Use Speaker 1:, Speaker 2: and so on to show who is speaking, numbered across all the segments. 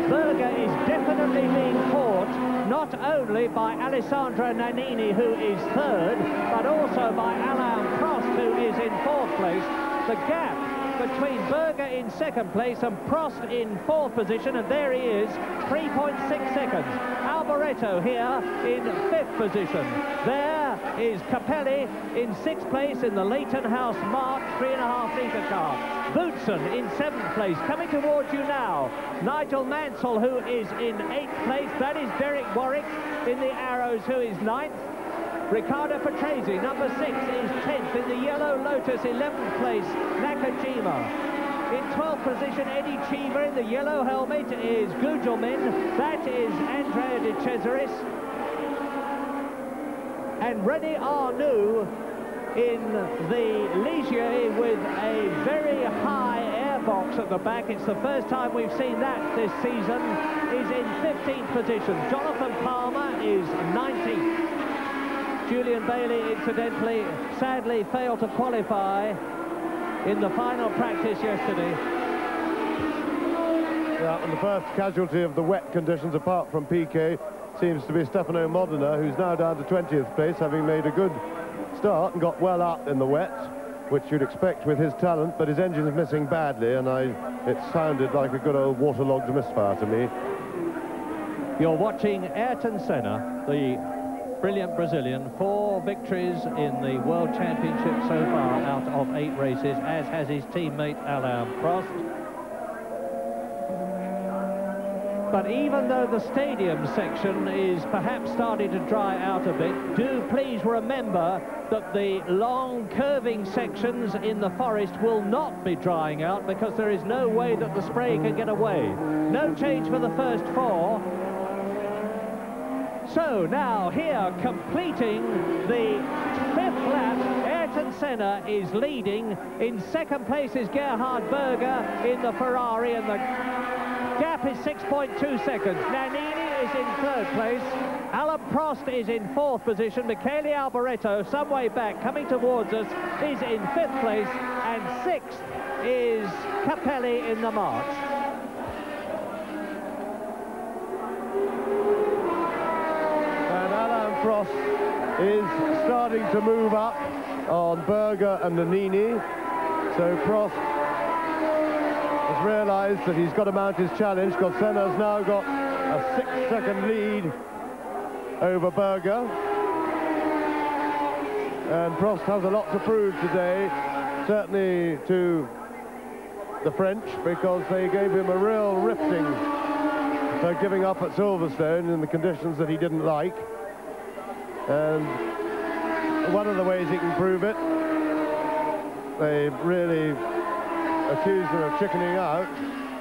Speaker 1: Berger is definitely being fought not only by Alessandro Nannini, who is third, but also by Alain Prost, who is in fourth place. The gap between Berger in second place and Prost in fourth position, and there he is, 3.6 seconds. Alboreto here in fifth position. There is Capelli in sixth place in the Leighton House Mark 3.5 litre car. Boutsen in seventh place. Coming towards you now, Nigel Mansell, who is in eighth place. That is Derek Warwick in the Arrows, who is ninth. Riccardo Patrese, number 6, is 10th. In the Yellow Lotus, 11th place, Nakajima. In 12th position, Eddie Cheever. In the yellow helmet is Gugelmin. That is Andrea de Cesaris. And René Arnoux in the Ligier with a very high airbox at the back. It's the first time we've seen that this season. Is in 15th position. Jonathan Palmer is 19th. Julian Bailey, incidentally, sadly failed to qualify in the final practice yesterday.
Speaker 2: Yeah, and the first casualty of the wet conditions, apart from Piquet, seems to be Stefano Modena, who's now down to 20th place, having made a good start and got well up in the wet, which you'd expect with his talent, but his engine is missing badly, and it sounded like a good old waterlogged misfire to me.
Speaker 1: You're watching Ayrton Senna, the brilliant Brazilian, 4 victories in the World Championship so far out of 8 races, as has his teammate Alain Prost. But even though the stadium section is perhaps starting to dry out a bit, do please remember that the long curving sections in the forest will not be drying out, because there is no way that the spray can get away. No change for the first 4. So now here, completing the 5th lap, Ayrton Senna is leading. In second place is Gerhard Berger in the Ferrari, and the gap is 6.2 seconds. Nannini is in third place. Alain Prost is in fourth position. Michele Alboreto, some way back, coming towards us, is in 5th place. And 6th is Capelli in the march.
Speaker 2: Prost is starting to move up on Berger and Nannini, so Prost has realised that he's got to mount his challenge, because Senna's now got a 6-second lead over Berger, and Prost has a lot to prove today, certainly to the French, because they gave him a real ripping for giving up at Silverstone in the conditions that he didn't like. And one of the ways he can prove it, they really accused him of chickening out,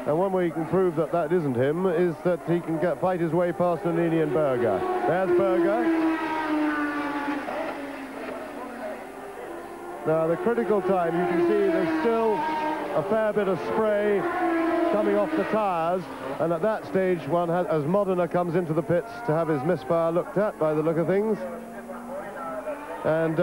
Speaker 2: and one way he can prove that that isn't him is that he can fight his way past Nannini and Berger. There's Berger. Now the critical time, you can see there's still a fair bit of spray coming off the tyres, and at that stage one has, as Modena comes into the pits to have his misfire looked at by the look of things, and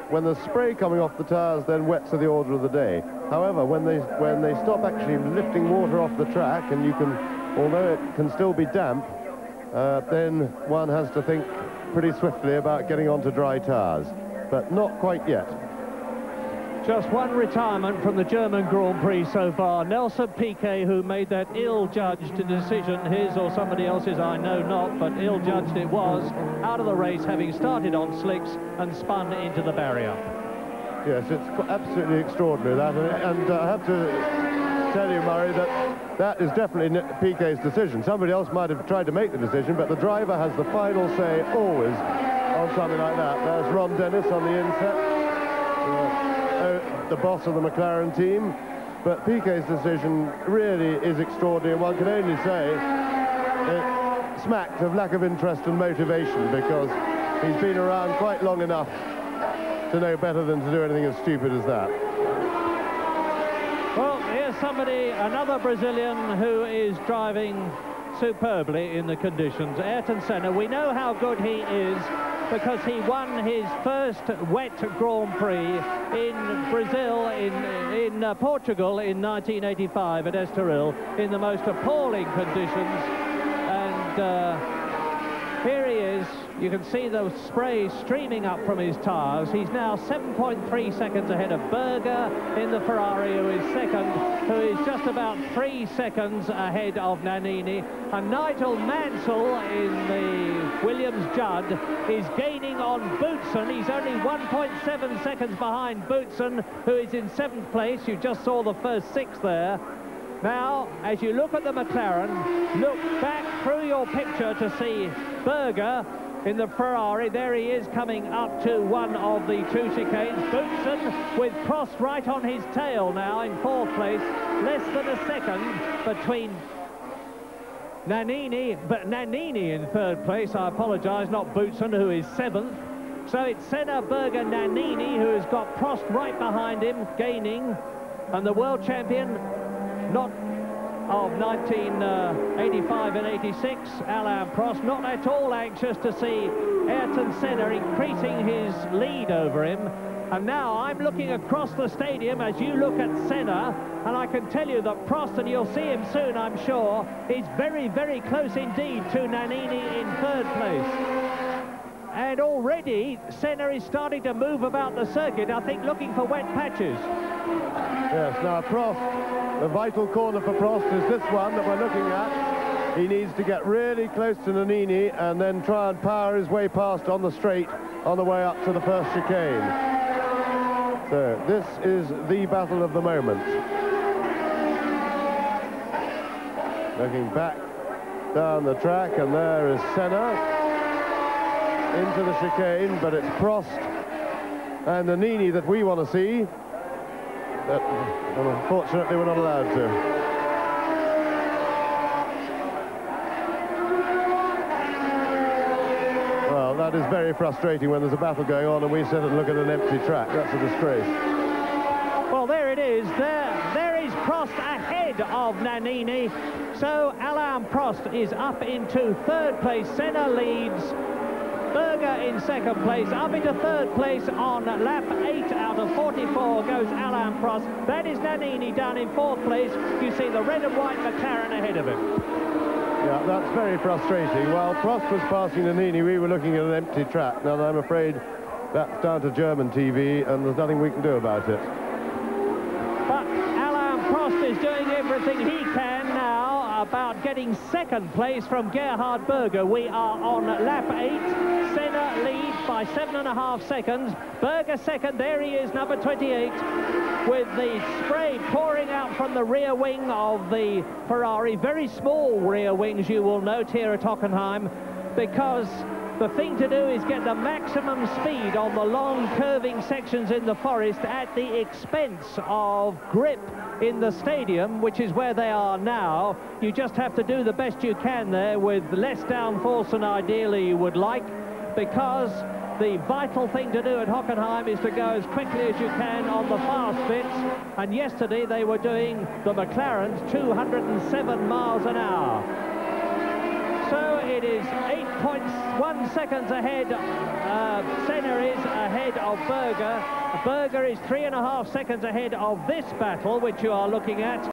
Speaker 2: when the spray coming off the tyres, then wets are the order of the day. However, when they stop actually lifting water off the track, and you can, although it can still be damp, then one has to think pretty swiftly about getting onto dry tyres, but not quite yet.
Speaker 1: Just one retirement from the German Grand Prix so far. Nelson Piquet, who made that ill-judged decision, his or somebody else's, I know not, but ill-judged it was, out of the race, having started on slicks and spun into the barrier.
Speaker 2: Yes, it's absolutely extraordinary, that, and I have to tell you, Murray, that is definitely Piquet's decision. Somebody else might have tried to make the decision, but the driver has the final say always on something like that. There's Ron Dennis on the inset. The boss of the McLaren team, but Piquet's decision really is extraordinary. One can only say it smacked of lack of interest and motivation, because he's been around quite long enough to know better than to do anything as stupid as that.
Speaker 1: Well, here's somebody, another Brazilian, who is driving superbly in the conditions. Ayrton Senna, we know how good he is because he won his first wet Grand Prix in Brazil, in Portugal in 1985 at Estoril in the most appalling conditions. And here he is. You can see the spray streaming up from his tyres. He's now 7.3 seconds ahead of Berger in the Ferrari, who is second, who is just about 3 seconds ahead of Nannini. And Nigel Mansell in the Williams Judd is gaining on Boutsen. He's only 1.7 seconds behind Boutsen, who is in 7th place. You just saw the first 6 there. Now, as you look at the McLaren, look back through your picture to see Berger in the Ferrari. There he is coming up to one of the 2 chicanes. Boutsen with Prost right on his tail now in 4th place. Less than a second between Nannini, but Nannini in 3rd place, I apologise, not Boutsen, who is 7th. So it's Senna, Berger, Nannini, who has got Prost right behind him, gaining. And the world champion, not of 1985 and 86, Alain Prost, not at all anxious to see Ayrton Senna increasing his lead over him. And now I'm looking across the stadium as you look at Senna, and I can tell you that Prost, and you'll see him soon, I'm sure, is very, very close indeed to Nannini in 3rd place. And already Senna is starting to move about the circuit, I think looking for wet patches.
Speaker 2: Yes, now Prost, the vital corner for Prost is this one that we're looking at. He needs to get really close to Nannini and then try and power his way past on the straight on the way up to the first chicane. So this is the battle of the moment. Looking back down the track, and there is Senna into the chicane, but it's Prost and Nannini that we want to see. But unfortunately, we're not allowed to. Well, that is very frustrating when there's a battle going on and we sit and look at an empty track. That's a disgrace.
Speaker 1: Well, there it is. There is Prost ahead of Nannini. So Alain Prost is up into 3rd place. Senna leads. Berger in 2nd place, up into 3rd place on lap 8 out of 44 goes Alain Prost. That is Nannini down in 4th place. You see the red and white McLaren ahead of him.
Speaker 2: Yeah, that's very frustrating. While Prost was passing Nannini, we were looking at an empty track. Now, I'm afraid that's down to German TV, and there's nothing we can do about it.
Speaker 1: But Alain Prost is doing everything he can now about getting 2nd place from Gerhard Berger. We are on lap 8. Senna leads by 7.5 seconds. Berger 2nd. There he is, number 28, with the spray pouring out from the rear wing of the Ferrari. Very small rear wings, you will note here at Hockenheim, because the thing to do is get the maximum speed on the long curving sections in the forest at the expense of grip in the stadium, which is where they are now. You just have to do the best you can there with less downforce than ideally you would like, because the vital thing to do at Hockenheim is to go as quickly as you can on the fast bits. And yesterday they were doing, the McLarens, 207 miles an hour. So it is 8.1 seconds ahead. Senna is ahead of Berger. Berger is 3.5 seconds ahead of this battle, which you are looking at.